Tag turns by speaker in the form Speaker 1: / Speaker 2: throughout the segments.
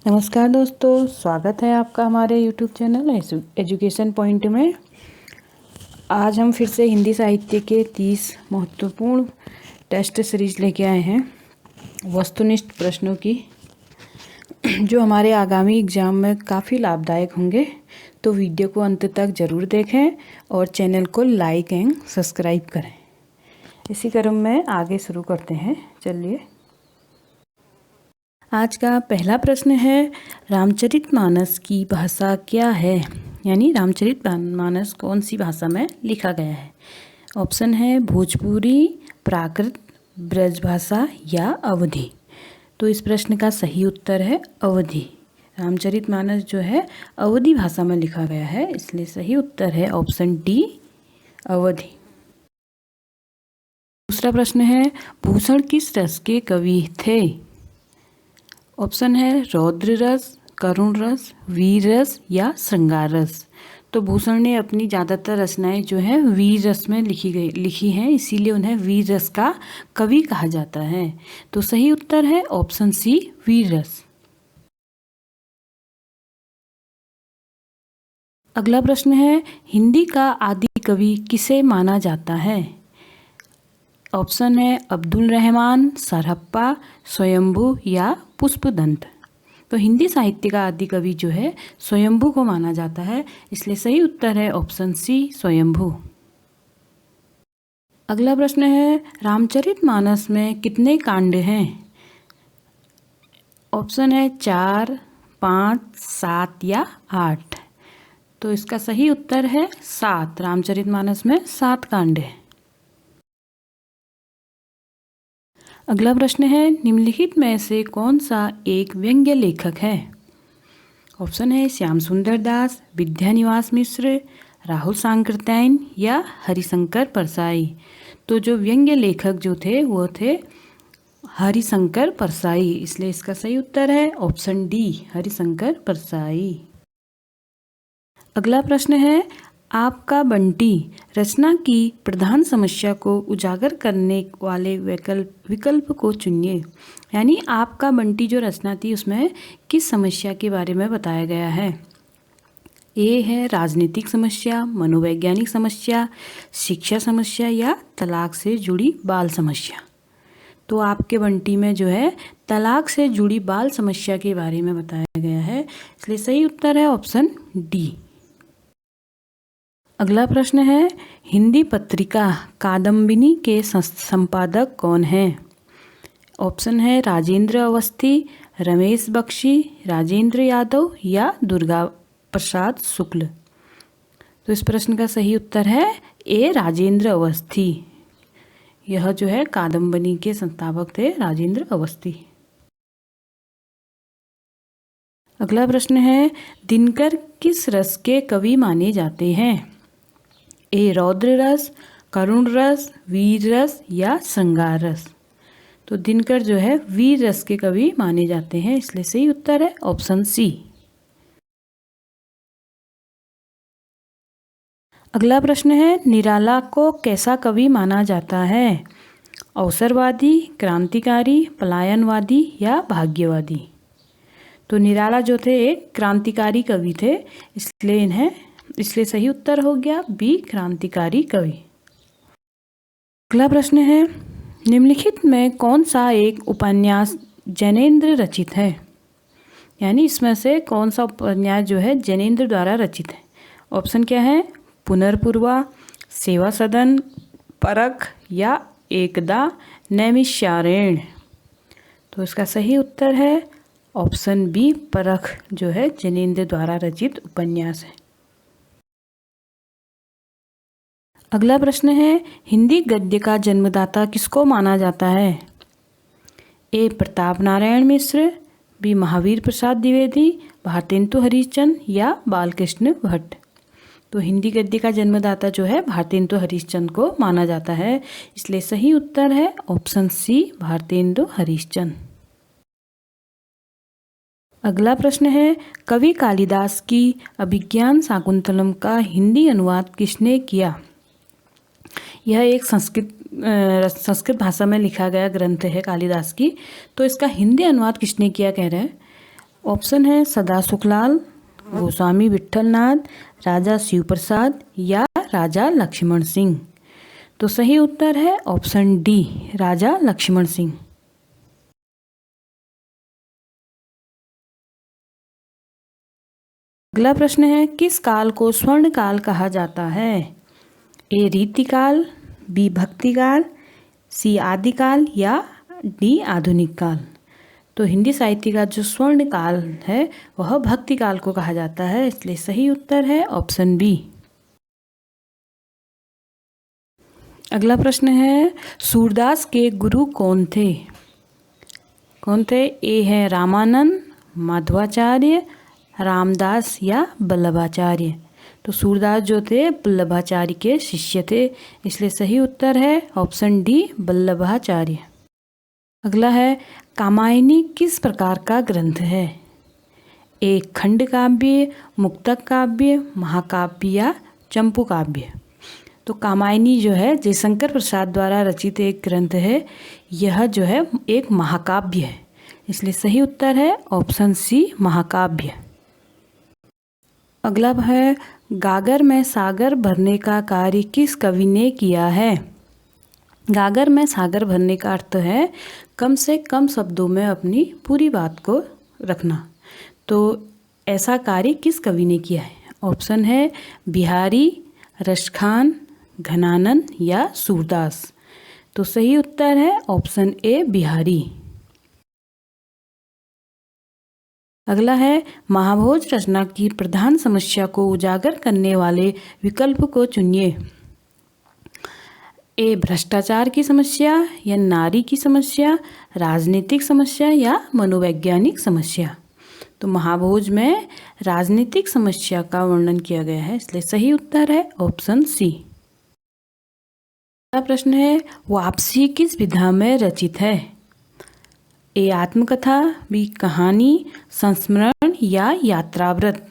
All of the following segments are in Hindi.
Speaker 1: नमस्कार दोस्तों, स्वागत है आपका हमारे यूट्यूब चैनल एजुकेशन पॉइंट में। आज हम फिर से हिंदी साहित्य के 30 महत्वपूर्ण टेस्ट सीरीज लेके आए हैं वस्तुनिष्ठ प्रश्नों की, जो हमारे आगामी एग्ज़ाम में काफ़ी लाभदायक होंगे। तो वीडियो को अंत तक ज़रूर देखें और चैनल को लाइक एंड सब्सक्राइब करें। इसी क्रम में आगे शुरू करते हैं। चलिए, आज का पहला प्रश्न है, रामचरितमानस की भाषा क्या है? यानी रामचरितमानस कौन सी भाषा में लिखा गया है? ऑप्शन है भोजपुरी, प्राकृत, ब्रजभाषा या अवधी। तो इस प्रश्न का सही उत्तर है अवधी। रामचरितमानस जो है अवधी भाषा में लिखा गया है, इसलिए सही उत्तर है ऑप्शन डी, अवधी। दूसरा प्रश्न है, भूषण किस रस के कवि थे? ऑप्शन है रौद्र रस, करुण रस, वीर रस या श्रृंगार रस। तो भूषण ने अपनी ज़्यादातर रचनाएं जो है वीर रस में लिखी हैं, इसीलिए उन्हें वीर रस का कवि कहा जाता है। तो सही उत्तर है ऑप्शन सी, वीर रस। अगला प्रश्न है, हिंदी का आदि कवि किसे माना जाता है? ऑप्शन है अब्दुल रहमान, सरहप्पा, स्वयंभू या पुष्पदंत। तो हिंदी साहित्य का आदि कवि जो है स्वयंभू को माना जाता है, इसलिए सही उत्तर है ऑप्शन सी, स्वयंभू। अगला प्रश्न है, रामचरितमानस में कितने कांड हैं? ऑप्शन है 4, 5, 7 या 8। तो इसका सही उत्तर है 7। रामचरितमानस में 7 कांड हैं। अगला प्रश्न है, निम्नलिखित में से कौन सा एक व्यंग्य लेखक है? ऑप्शन है श्याम सुंदर दास, विद्यानिवास मिश्र, राहुल सांकृत्यायन या हरिशंकर परसाई। तो जो व्यंग्य लेखक जो थे वो थे हरिशंकर परसाई, इसलिए इसका सही उत्तर है ऑप्शन डी, हरिशंकर परसाई। अगला प्रश्न है, आपका बंटी रचना की प्रधान समस्या को उजागर करने वाले विकल्प को चुनिए। यानी आपका बंटी जो रचना थी उसमें किस समस्या के बारे में बताया गया है? ए है राजनीतिक समस्या, मनोवैज्ञानिक समस्या, शिक्षा समस्या या तलाक से जुड़ी बाल समस्या। तो आपके बंटी में जो है तलाक से जुड़ी बाल समस्या के बारे में बताया गया है, इसलिए सही उत्तर है ऑप्शन डी। अगला प्रश्न है, हिंदी पत्रिका कादम्बिनी के संपादक कौन हैं? ऑप्शन है राजेंद्र अवस्थी, रमेश बख्शी, राजेंद्र यादव या दुर्गा प्रसाद शुक्ल। तो इस प्रश्न का सही उत्तर है ए, राजेंद्र अवस्थी। यह जो है कादम्बिनी के संस्थापक थे राजेंद्र अवस्थी। अगला प्रश्न है, दिनकर किस रस के कवि माने जाते हैं? ए रौद्र रस, करुण रस, वीर रस या श्रृंगार रस। तो दिनकर जो है वीर रस के कवि माने जाते हैं, इसलिए सही उत्तर है ऑप्शन सी। अगला प्रश्न है, निराला को कैसा कवि माना जाता है? अवसरवादी, क्रांतिकारी, पलायनवादी या भाग्यवादी। तो निराला जो थे एक क्रांतिकारी कवि थे, इसलिए सही उत्तर हो गया बी, क्रांतिकारी कवि। अगला प्रश्न है, निम्नलिखित में कौन सा एक उपन्यास जैनेन्द्र रचित है? यानी इसमें से कौन सा उपन्यास जो है जैनेन्द्र द्वारा रचित है? ऑप्शन क्या है? पुनर्पूर्वा, सेवा सदन, परख या एकदा नैमिषारण्य। तो इसका सही उत्तर है ऑप्शन बी, परख जो है जैनेन्द्र द्वारा रचित उपन्यास है। अगला प्रश्न है, हिंदी गद्य का जन्मदाता किसको माना जाता है? ए प्रताप नारायण मिश्र, बी महावीर प्रसाद द्विवेदी, भारतेंदु हरिश्चंद्र या बालकृष्ण भट्ट। तो हिंदी गद्य का जन्मदाता जो है भारतेंदु हरिश्चंद्र को माना जाता है, इसलिए सही उत्तर है ऑप्शन सी, भारतेंदु हरिश्चंद्र। अगला प्रश्न है, कवि कालिदास की अभिज्ञान शाकुंतलम का हिंदी अनुवाद किसने किया? यह एक संस्कृत भाषा में लिखा गया ग्रंथ है कालिदास की। तो इसका हिंदी अनुवाद किसने किया कह रहे हैं? ऑप्शन है सदा सुखलाल, गोस्वामी विट्ठलनाथ, राजा शिवप्रसाद या राजा लक्ष्मण सिंह। तो सही उत्तर है ऑप्शन डी, राजा लक्ष्मण सिंह। अगला प्रश्न है, किस काल को स्वर्ण काल कहा जाता है? ए रीतिकाल, बी भक्तिकाल, सी आदिकाल या डी आधुनिक काल। तो हिंदी साहित्य का जो स्वर्ण काल है वह भक्ति काल को कहा जाता है, इसलिए सही उत्तर है ऑप्शन बी। अगला प्रश्न है, सूरदास के गुरु कौन थे? कौन थे? ए है रामानंद, माधवाचार्य, रामदास या वल्लभाचार्य। तो सूरदास जो थे वल्लभाचार्य के शिष्य थे, इसलिए सही उत्तर है ऑप्शन डी, वल्लभाचार्य। अगला है, कामायनी किस प्रकार का ग्रंथ है? ए खंड काव्य, मुक्तक काव्य, महाकाव्य या चंपू काव्य। तो कामायनी जो है जयशंकर प्रसाद द्वारा रचित एक ग्रंथ है, यह जो है एक महाकाव्य है, इसलिए सही उत्तर है ऑप्शन सी, महाकाव्य। अगला है, गागर में सागर भरने का कार्य किस कवि ने किया है? गागर में सागर भरने का अर्थ है कम से कम शब्दों में अपनी पूरी बात को रखना। तो ऐसा कार्य किस कवि ने किया है? ऑप्शन है बिहारी, रसखान, घनानंद या सूरदास। तो सही उत्तर है ऑप्शन ए, बिहारी। अगला है, महाभोज रचना की प्रधान समस्या को उजागर करने वाले विकल्प को चुनिए। ए भ्रष्टाचार की समस्या या नारी की समस्या, राजनीतिक समस्या या मनोवैज्ञानिक समस्या। तो महाभोज में राजनीतिक समस्या का वर्णन किया गया है, इसलिए सही उत्तर है ऑप्शन सी। अगला प्रश्न है, वापसी किस विधा में रचित है? ए आत्मकथा, बी कहानी, संस्मरण या यात्राव्रत।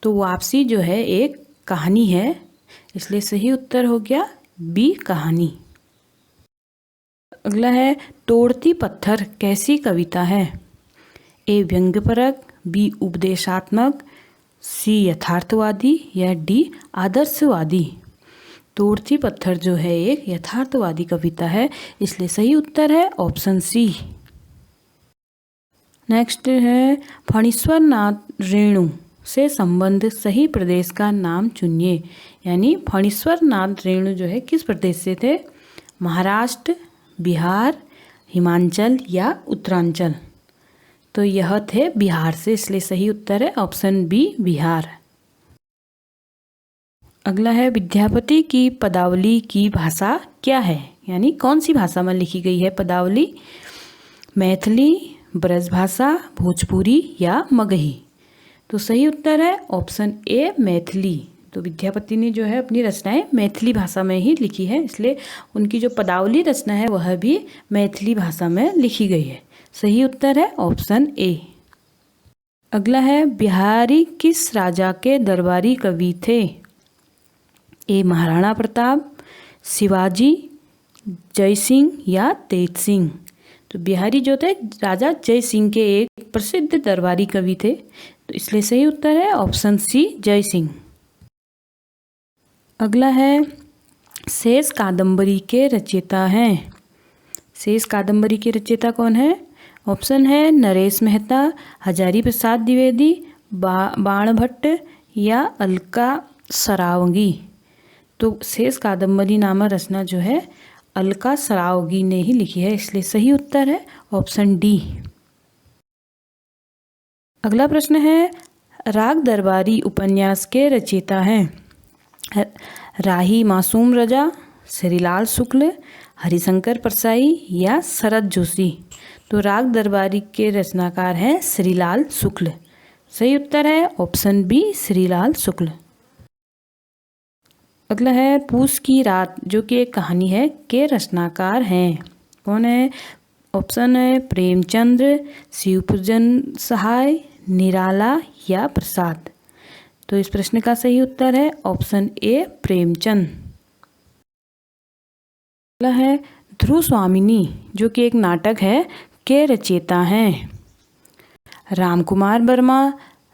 Speaker 1: तो वापसी जो है एक कहानी है, इसलिए सही उत्तर हो गया बी, कहानी। अगला है, तोड़ती पत्थर कैसी कविता है? ए व्यंग्यपरक, बी उपदेशात्मक, सी यथार्थवादी या डी आदर्शवादी। तोड़ती पत्थर जो है एक यथार्थवादी कविता है, इसलिए सही उत्तर है ऑप्शन सी। नेक्स्ट है, फणीश्वर नाथ रेणु से संबंध सही प्रदेश का नाम चुनिए। यानी फणीश्वर नाथ रेणु जो है किस प्रदेश से थे? महाराष्ट्र, बिहार, हिमाचल या उत्तरांचल। तो यह थे बिहार से, इसलिए सही उत्तर है ऑप्शन बी, बिहार। अगला है, विद्यापति की पदावली की भाषा क्या है? यानी कौन सी भाषा में लिखी गई है पदावली? मैथिली, ब्रजभाषा, भोजपुरी या मगही। तो सही उत्तर है ऑप्शन ए, मैथिली। तो विद्यापति ने जो है अपनी रचनाएं मैथिली भाषा में ही लिखी है, इसलिए उनकी जो पदावली रचना है वह भी मैथिली भाषा में लिखी गई है। सही उत्तर है ऑप्शन ए। अगला है, बिहारी किस राजा के दरबारी कवि थे? ए महाराणा प्रताप, शिवाजी, जयसिंह या तेज सिंह। तो बिहारी जो थे राजा जय सिंह के एक प्रसिद्ध दरबारी कवि थे, तो इसलिए सही उत्तर है ऑप्शन सी, जय सिंह। अगला है, शेष कादंबरी के रचयिता हैं। शेष कादंबरी के रचयिता कौन है? ऑप्शन है नरेश मेहता, हजारी प्रसाद द्विवेदी, बाणभट्ट या अलका सरावगी। तो शेष कादंबरी नामक रचना जो है अलका सरावगी ने ही लिखी है, इसलिए सही उत्तर है ऑप्शन डी। अगला प्रश्न है, राग दरबारी उपन्यास के रचयिता हैं। राही मासूम रजा, श्रीलाल शुक्ल, हरिशंकर परसाई या शरद जोशी। तो राग दरबारी के रचनाकार हैं श्रीलाल शुक्ल। सही उत्तर है ऑप्शन बी, श्रीलाल शुक्ल। अगला है, पूस की रात जो कि एक कहानी है के रचनाकार हैं। कौन है? ऑप्शन है प्रेमचंद्र, शिवपूजन सहाय, निराला या प्रसाद। तो इस प्रश्न का सही उत्तर है ऑप्शन ए, प्रेमचंद। अगला है, ध्रुव स्वामिनी जो कि एक नाटक है के रचयिता हैं। राम कुमार वर्मा,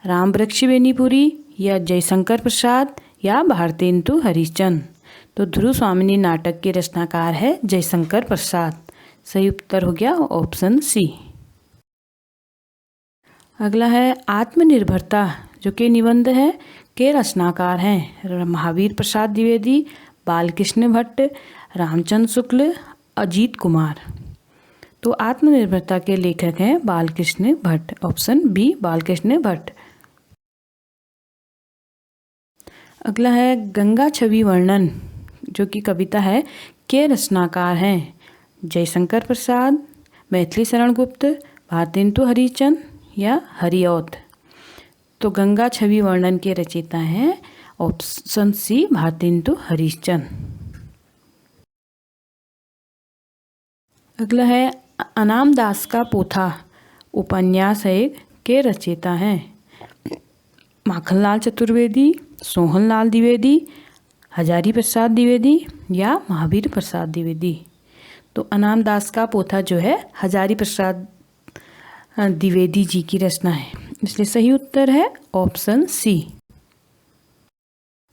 Speaker 1: राम वृक्ष बेनीपुरी या जयशंकर प्रसाद या भारतेंदु हरिश्चंद्र। तो ध्रुव स्वामिनी नाटक के रचनाकार है जयशंकर प्रसाद। सही उत्तर हो गया ऑप्शन सी। अगला है आत्मनिर्भरता, जो कि निबंध है के रचनाकार हैं महावीर प्रसाद द्विवेदी, बालकृष्ण भट्ट, रामचंद्र शुक्ल, अजीत कुमार। तो आत्मनिर्भरता के लेखक हैं बालकृष्ण भट्ट। Option B Balkrishna Bhatt. अगला है गंगा छवि वर्णन, जो कि कविता है के रचनाकार हैं जयशंकर प्रसाद, मैथिली शरण गुप्त, भारतेंदु हरिश्चंद्र या हरिऔध। तो गंगा छवि वर्णन के रचयिता हैं ऑप्शन सी भारतेंदु हरिश्चंद्र। अगला है अनाम दास का पोथा उपन्यास है के रचयिता हैं माखनलाल चतुर्वेदी, सोहनलाल द्विवेदी, हजारी प्रसाद द्विवेदी या महावीर प्रसाद द्विवेदी। तो अनाम दास का पोथा जो है हजारी प्रसाद द्विवेदी जी की रचना है, इसलिए सही उत्तर है ऑप्शन सी।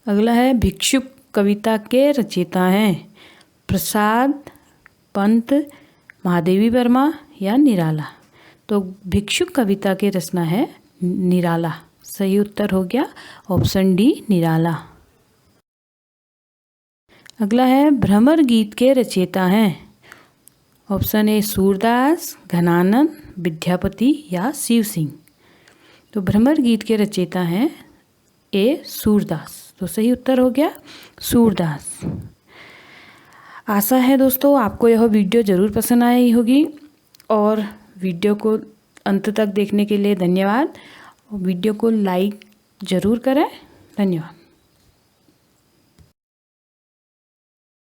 Speaker 1: अगला है भिक्षुक कविता के रचयिता हैं प्रसाद, पंत, महादेवी वर्मा या निराला। तो भिक्षुक कविता की रचना है निराला। सही उत्तर हो गया ऑप्शन डी निराला। अगला है भ्रमर गीत के रचयिता हैं ऑप्शन ए सूरदास, घनानंद, विद्यापति या शिव सिंह। तो भ्रमर गीत के रचयिता हैं ए सूरदास। तो सही उत्तर हो गया सूरदास। आशा है दोस्तों आपको यह वीडियो ज़रूर पसंद आई होगी और वीडियो को अंत तक देखने के लिए धन्यवाद। वीडियो को लाइक ज़रूर करें। धन्यवाद।